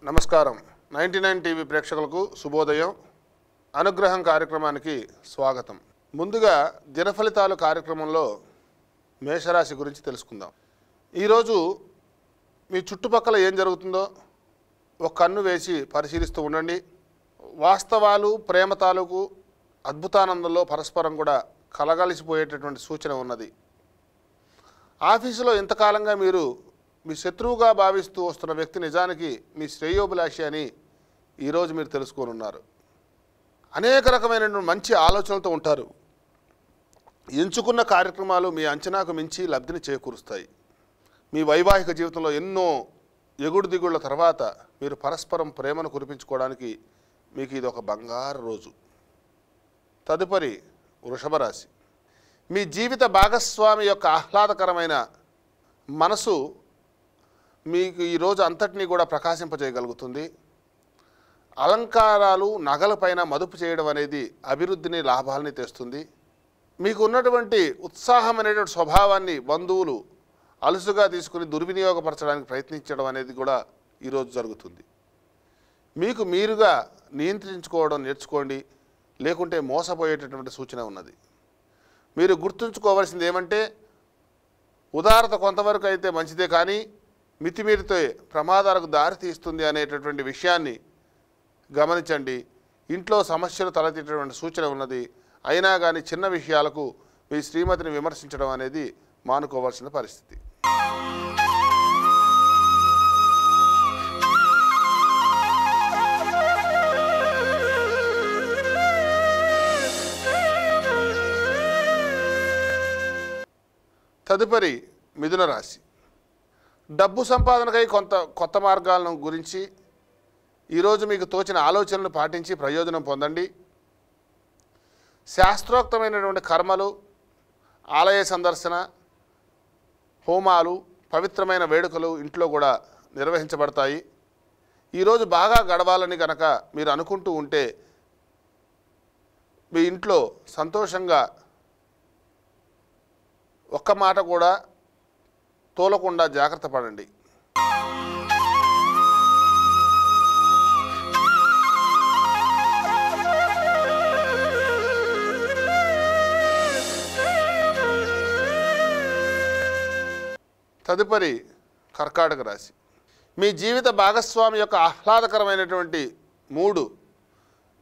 నమస్కారం. 99 టీవీ ప్రేక్షకులకు శుభోదయం. అనుగ్రహం కార్యక్రమానికి స్వాగతం. ముందుగా దినఫలితాలు కార్యక్రమంలో మేషరాశి గురించి తెలుసుకుందాం. ఈరోజు మీ చుట్టుపక్కల ఏం జరుగుతుందో ఒక కన్ను వేసి పరిశీలిస్తూ ఉండండి. వాస్తవాలు, ప్రేమ తాలూకు అద్భుతానందంలో పరస్పరం కూడా కలగలిసిపోయేటటువంటి సూచన ఉన్నది. ఆఫీసులో ఇంతకాలంగా మీరు మీ శత్రువుగా భావిస్తూ వస్తున్న వ్యక్తి నిజానికి మీ శ్రేయోభిలాషి అని ఈరోజు మీరు తెలుసుకోనున్నారు. అనేక రకమైన మంచి ఆలోచనలతో ఉంటారు. ఎంచుకున్న కార్యక్రమాలు మీ అంచనాకు మించి లబ్ధిని చేకూరుస్తాయి. మీ వైవాహిక జీవితంలో ఎన్నో ఎగుడు దిగుళ్ళ తర్వాత మీరు పరస్పరం ప్రేమను కురిపించుకోవడానికి మీకు ఇది ఒక బంగారు రోజు. తదుపరి వృషభ రాశి. మీ జీవిత భాగస్వామి యొక్క ఆహ్లాదకరమైన మనసు మీకు ఈరోజు అంతటినీ కూడా ప్రకాశింపజేయగలుగుతుంది. అలంకారాలు, నగలపైన మదుపు చేయడం అనేది అభివృద్ధిని, లాభాలని తెస్తుంది. మీకు ఉన్నటువంటి ఉత్సాహమైనటువంటి స్వభావాన్ని బంధువులు అలుసుగా తీసుకుని దుర్వినియోగపరచడానికి ప్రయత్నించడం అనేది కూడా ఈరోజు జరుగుతుంది. మీకు మీరుగా నియంత్రించుకోవడం నేర్చుకోండి, లేకుంటే మోసపోయేటటువంటి సూచన ఉన్నది. మీరు గుర్తుంచుకోవాల్సింది ఏమంటే, ఉదారత కొంతవరకు అయితే మంచిదే, కానీ మితిమీరితే ప్రమాదాలకు దారి తీస్తుంది అనేటటువంటి విషయాన్ని గమనించండి. ఇంట్లో సమస్యలు తలెత్తేటటువంటి సూచన ఉన్నది. అయినా కానీ చిన్న విషయాలకు మీ శ్రీమతిని విమర్శించడం అనేది మానుకోవాల్సిన పరిస్థితి. తదుపరి మిథున రాశి. డబ్బు సంపాదనకై కొత్త మార్గాలను గురించి ఈరోజు మీకు తోచిన ఆలోచనలు పాటించి ప్రయోజనం పొందండి. శాస్త్రోక్తమైనటువంటి కర్మలు, ఆలయ సందర్శన, హోమాలు, పవిత్రమైన వేడుకలు ఇంట్లో కూడా నిర్వహించబడతాయి. ఈరోజు బాగా గడవాలని కనుక మీరు అనుకుంటూ ఉంటే మీ ఇంట్లో సంతోషంగా ఒక్క మాట కూడా తోలకుండా జాగ్రత్త పడండి. తదుపరి కర్కాటక రాశి. మీ జీవిత భాగస్వామి యొక్క ఆహ్లాదకరమైనటువంటి మూడు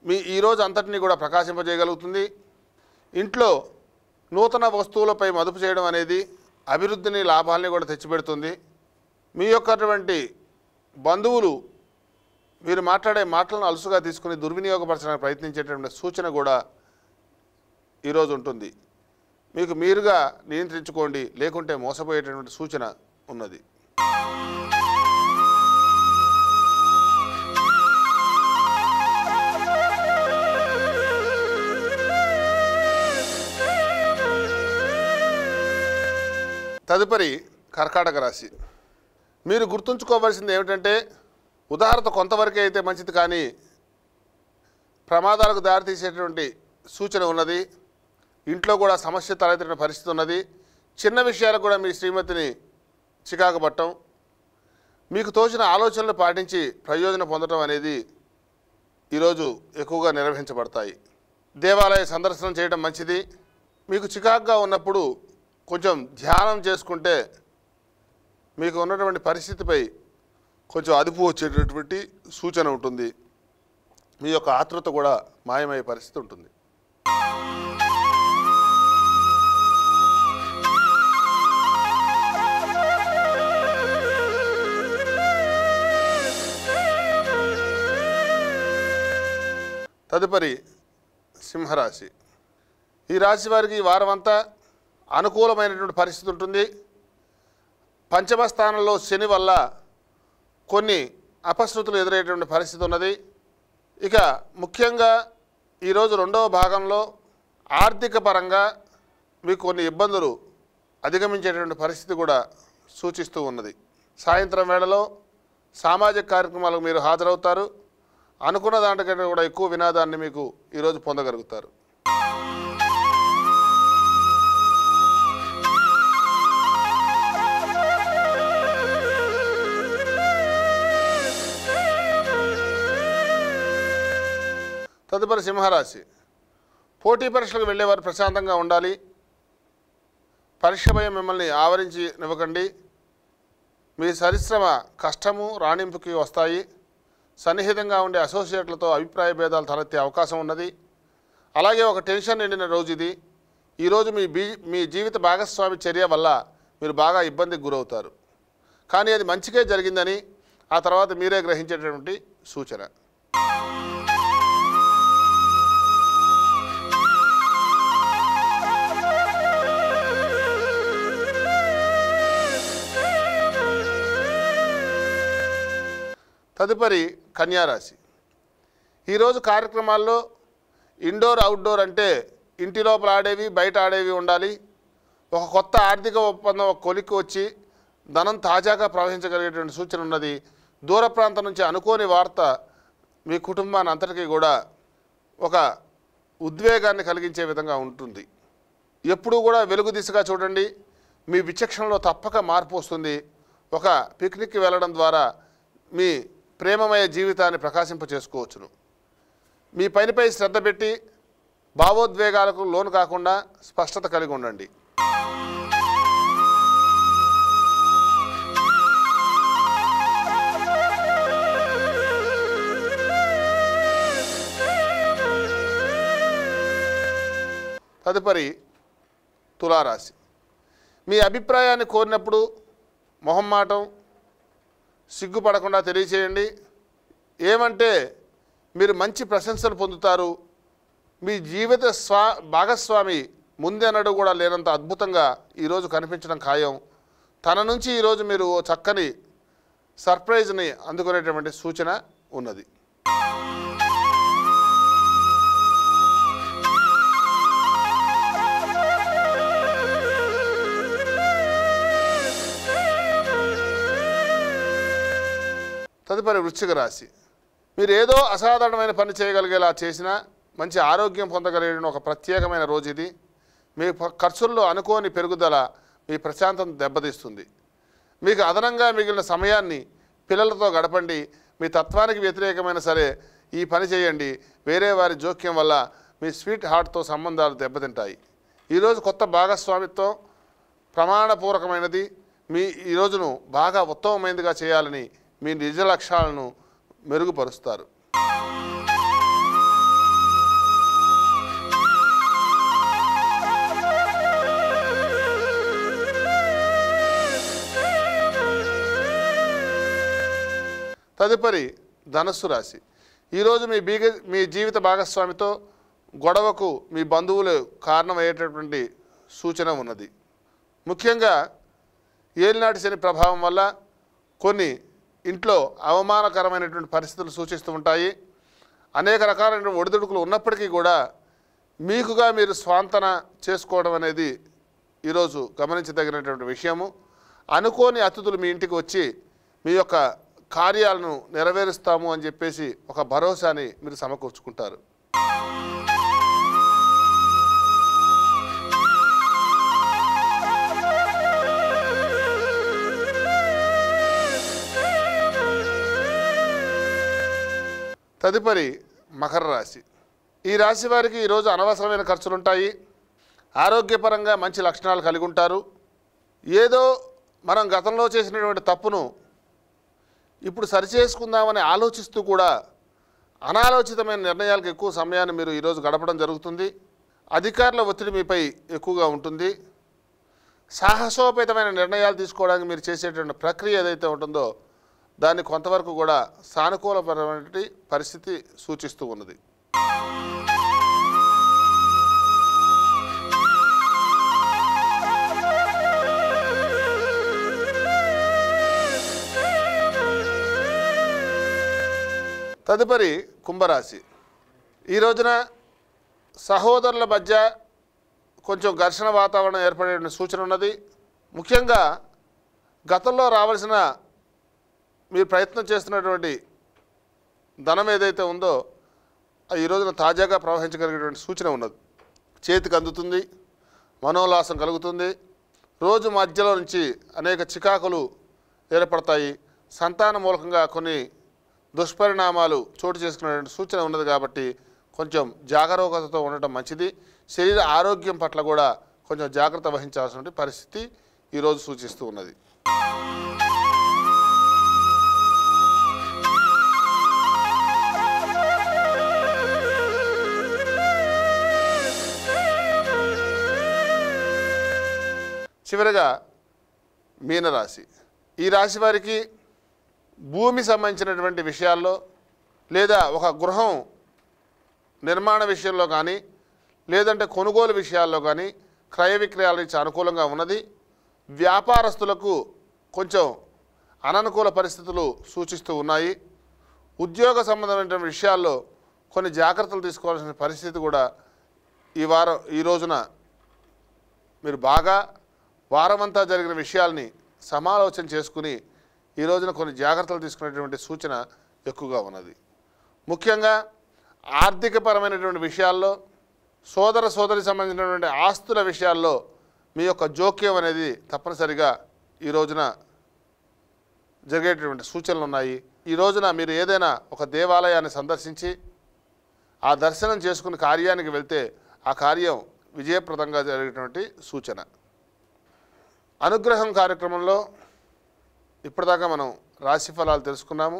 మీ ఈరోజు అంతటినీ కూడా ప్రకాశింపజేయగలుగుతుంది. ఇంట్లో నూతన వస్తువులపై మదుపు చేయడం అనేది అభివృద్ధిని, లాభాలని కూడా తెచ్చిపెడుతుంది. మీ యొక్కటువంటి బంధువులు మీరు మాట్లాడే మాటలను అలుసుగా తీసుకుని దుర్వినియోగపరచడానికి ప్రయత్నించేటటువంటి సూచన కూడా ఈరోజు ఉంటుంది. మీకు మీరుగా నియంత్రించుకోండి, లేకుంటే మోసపోయేటటువంటి సూచన ఉన్నది. తదుపరి కర్కాటక రాశి. మీరు గుర్తుంచుకోవాల్సింది ఏమిటంటే, ఉదారత కొంతవరకే అయితే మంచిది, కానీ ప్రమాదాలకు దారితీసేటువంటి సూచన ఉన్నది. ఇంట్లో కూడా సమస్య తలెత్తిన పరిస్థితి ఉన్నది. చిన్న విషయాలకు కూడా మీ శ్రీమతిని చికాకు పట్టడం, మీకు తోచిన ఆలోచనలు పాటించి ప్రయోజనం పొందడం అనేది ఈరోజు ఎక్కువగా నిర్వహించబడతాయి. దేవాలయ సందర్శనం చేయడం మంచిది. మీకు చికాకుగా ఉన్నప్పుడు కొంచెం ధ్యానం చేసుకుంటే మీకు ఉన్నటువంటి పరిస్థితిపై కొంచెం అదుపు వచ్చేటటువంటి సూచన ఉంటుంది. మీ యొక్క ఆతృత కూడా మాయమయ్యే పరిస్థితి ఉంటుంది. తదుపరి సింహరాశి. ఈ రాశి వారికి ఈ వారం అంతా అనుకూలమైనటువంటి పరిస్థితి ఉంటుంది. పంచమ స్థానంలో శని వల్ల కొన్ని అపశృతులు ఎదురయ్యేటువంటి పరిస్థితి ఉన్నది. ఇక ముఖ్యంగా ఈరోజు రెండవ భాగంలో ఆర్థిక పరంగా మీకు కొన్ని ఇబ్బందులు అధిగమించేటువంటి పరిస్థితి కూడా సూచిస్తూ ఉన్నది. సాయంత్రం వేళలో సామాజిక కార్యక్రమాలకు మీరు హాజరవుతారు. అనుకున్న దాంట్లోకంటే కూడా ఎక్కువ వినోదాన్ని మీకు ఈరోజు పొందగలుగుతారు. తదుపరి సింహరాశి. పోటీ పరీక్షలకు వెళ్ళేవారు ప్రశాంతంగా ఉండాలి. పరీక్ష భయం మిమ్మల్ని ఆవరించనివ్వకండి. మీ పరిశ్రమ కష్టము రాణింపుకి వస్తాయి. సన్నిహితంగా ఉండే అసోసియేట్లతో అభిప్రాయ భేదాలు తలెత్తే అవకాశం ఉన్నది. అలాగే ఒక టెన్షన్ నిండిన రోజు ఇది. ఈరోజు మీ జీవిత భాగస్వామి చర్య వల్ల మీరు బాగా ఇబ్బందికి గురవుతారు. కానీ అది మంచిగా జరిగిందని ఆ తర్వాత మీరే గ్రహించేటటువంటి సూచన. తదుపరి కన్యారాశి. ఈరోజు కార్యక్రమాల్లో ఇండోర్ అవుట్డోర్ అంటే ఇంటి లోపల ఆడేవి బయట ఆడేవి ఉండాలి. ఒక కొత్త ఆర్థిక ఒప్పందం ఒక కొలిక్కి వచ్చి ధనం తాజాగా ప్రవహించగలిగేటువంటి సూచన ఉన్నది. దూర ప్రాంతం నుంచి అనుకోని వార్త మీ కుటుంబాన్ని అంతటికీ కూడా ఒక ఉద్వేగాన్ని కలిగించే విధంగా ఉంటుంది. ఎప్పుడూ కూడా వెలుగు దిశగా చూడండి. మీ విచక్షణలో తప్పక మార్పు వస్తుంది. ఒక పిక్నిక్కి వెళ్ళడం ద్వారా మీ ప్రేమమయ జీవితాన్ని ప్రకాశింప చేసుకోవచ్చును. మీ పనిపై శ్రద్ధ పెట్టి భావోద్వేగాలకు లోను కాకుండా స్పష్టత కలిగి ఉండండి. తదుపరి తులారాశి. మీ అభిప్రాయాన్ని కోరినప్పుడు మొహమ్మాటం సిగ్గుపడకుండా తెలియచేయండి. ఏమంటే మీరు మంచి ప్రశంసలు పొందుతారు. మీ జీవిత భాగస్వామి ముందెన్నడూ కూడా లేనంత అద్భుతంగా ఈరోజు కనిపించడం ఖాయం. తన నుంచి ఈరోజు మీరు ఓ చక్కని సర్ప్రైజ్ని అందుకునేటువంటి సూచన ఉన్నది. తదుపరి వృశ్చిక రాశి. మీరు ఏదో అసాధారణమైన పని చేయగలిగేలా చేసినా మంచి ఆరోగ్యం పొందగలిగిన ఒక ప్రత్యేకమైన రోజు ఇది. మీ ఖర్చుల్లో అనుకోని పెరుగుదల మీ ప్రశాంతత దెబ్బతీస్తుంది. మీకు అదనంగా మిగిలిన సమయాన్ని పిల్లలతో గడపండి. మీ తత్వానికి వ్యతిరేకమైన సరే ఈ పని చేయండి. వేరే వారి జోక్యం వల్ల మీ స్వీట్ హార్ట్తో సంబంధాలు దెబ్బతింటాయి. ఈరోజు కొత్త భాగస్వామిత్వం ప్రమాణపూర్వకమైనది. ఈ రోజును బాగా ఉత్తమమైనదిగా చేయాలని మీ నిజ లక్ష్యాలను మెరుగుపరుస్తారు. తదుపరి ధనుస్సు రాశి. ఈరోజు మీ జీవిత భాగస్వామితో గొడవకు మీ బంధువులు కారణమయ్యేటటువంటి సూచన ఉన్నది. ముఖ్యంగా ఏలినాటి శని ప్రభావం వల్ల కొన్ని ఇంట్లో అవమానకరమైనటువంటి పరిస్థితులు సూచిస్తూ ఉంటాయి. అనేక రకాలైన ఒడిదుడుకులు ఉన్నప్పటికీ కూడా మీకుగా మీరు స్వాంతన చేసుకోవడం అనేది ఈరోజు గమనించదగినటువంటి విషయము. అనుకోని అతిథులు మీ ఇంటికి వచ్చి మీ యొక్క కార్యాలను నెరవేరుస్తాము అని చెప్పేసి ఒక భరోసాని మీరు సమకూర్చుకుంటారు. తదుపరి మకర రాశి. ఈ రాశి వారికి ఈరోజు అనవసరమైన ఖర్చులుంటాయి. ఆరోగ్యపరంగా మంచి లక్షణాలు కలిగి ఉంటారు. ఏదో మనం గతంలో చేసినటువంటి తప్పును ఇప్పుడు సరిచేసుకుందామని ఆలోచిస్తూ కూడా అనాలోచితమైన నిర్ణయాలకు ఎక్కువ సమయాన్ని మీరు ఈరోజు గడపడం జరుగుతుంది. అధికారుల ఒత్తిడి మీపై ఎక్కువగా ఉంటుంది. సాహసోపేతమైన నిర్ణయాలు తీసుకోవడానికి మీరు చేసేటువంటి ప్రక్రియ ఏదైతే ఉంటుందో దాన్ని కొంతవరకు కూడా సానుకూలపరమైన పరిస్థితి సూచిస్తూ ఉన్నది. తదుపరి కుంభరాశి. ఈ రోజున సహోదరుల మధ్య కొంచెం ఘర్షణ వాతావరణం ఏర్పడే సూచన ఉన్నది. ముఖ్యంగా గతంలో రావాల్సిన మీరు ప్రయత్నం చేస్తున్నటువంటి ధనం ఏదైతే ఉందో అది ఈ రోజున తాజాగా ప్రవహించగలిగేటువంటి సూచన ఉన్నది. చేతికి అందుతుంది, మనోల్లాసం కలుగుతుంది. రోజు మధ్యలో నుంచి అనేక చికాకులు ఏర్పడతాయి. సంతాన మూలకంగా కొన్ని దుష్పరిణామాలు చోటు చేసుకునే సూచన ఉన్నది. కాబట్టి కొంచెం జాగరూకతతో ఉండటం మంచిది. శరీర ఆరోగ్యం పట్ల కూడా కొంచెం జాగ్రత్త వహించాల్సిన పరిస్థితి ఈరోజు సూచిస్తూ ఉన్నది. చివరగా మీనరాశి. ఈ రాశి వారికి భూమి సంబంధించినటువంటి విషయాల్లో లేదా ఒక గృహం నిర్మాణ విషయంలో కానీ లేదంటే కొనుగోలు విషయాల్లో కానీ క్రయ విక్రయాల నుంచి అనుకూలంగా ఉన్నది. వ్యాపారస్తులకు కొంచెం అననుకూల పరిస్థితులు సూచిస్తూ ఉన్నాయి. ఉద్యోగ సంబంధమైన విషయాల్లో కొన్ని జాగ్రత్తలు తీసుకోవాల్సిన పరిస్థితి కూడా ఈ రోజున మీరు బాగా వారమంతా జరిగిన విషయాల్ని సమాలోచన చేసుకుని ఈ రోజున కొన్ని జాగ్రత్తలు తీసుకునేటువంటి సూచన ఎక్కువగా ఉన్నది. ముఖ్యంగా ఆర్థికపరమైనటువంటి విషయాల్లో సోదరి సంబంధించినటువంటి ఆస్తుల విషయాల్లో మీ యొక్క జోక్యం అనేది తప్పనిసరిగా ఈ రోజున జరిగేటటువంటి సూచనలు ఉన్నాయి. ఈ రోజున మీరు ఏదైనా ఒక దేవాలయాన్ని సందర్శించి ఆ దర్శనం చేసుకుని కార్యానికి వెళ్తే ఆ కార్యం విజయప్రదంగా జరిగేటువంటి సూచన. అనుగ్రహం కార్యక్రమంలో ఇప్పటిదాకా మనం రాశి ఫలాలు తెలుసుకున్నాము.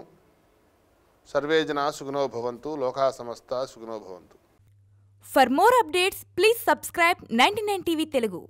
సర్వే జనా సుఖినో భవంతు, లోకా సమస్త సుఖినో భవంతు. For more updates, please subscribe 99 TV Telugu.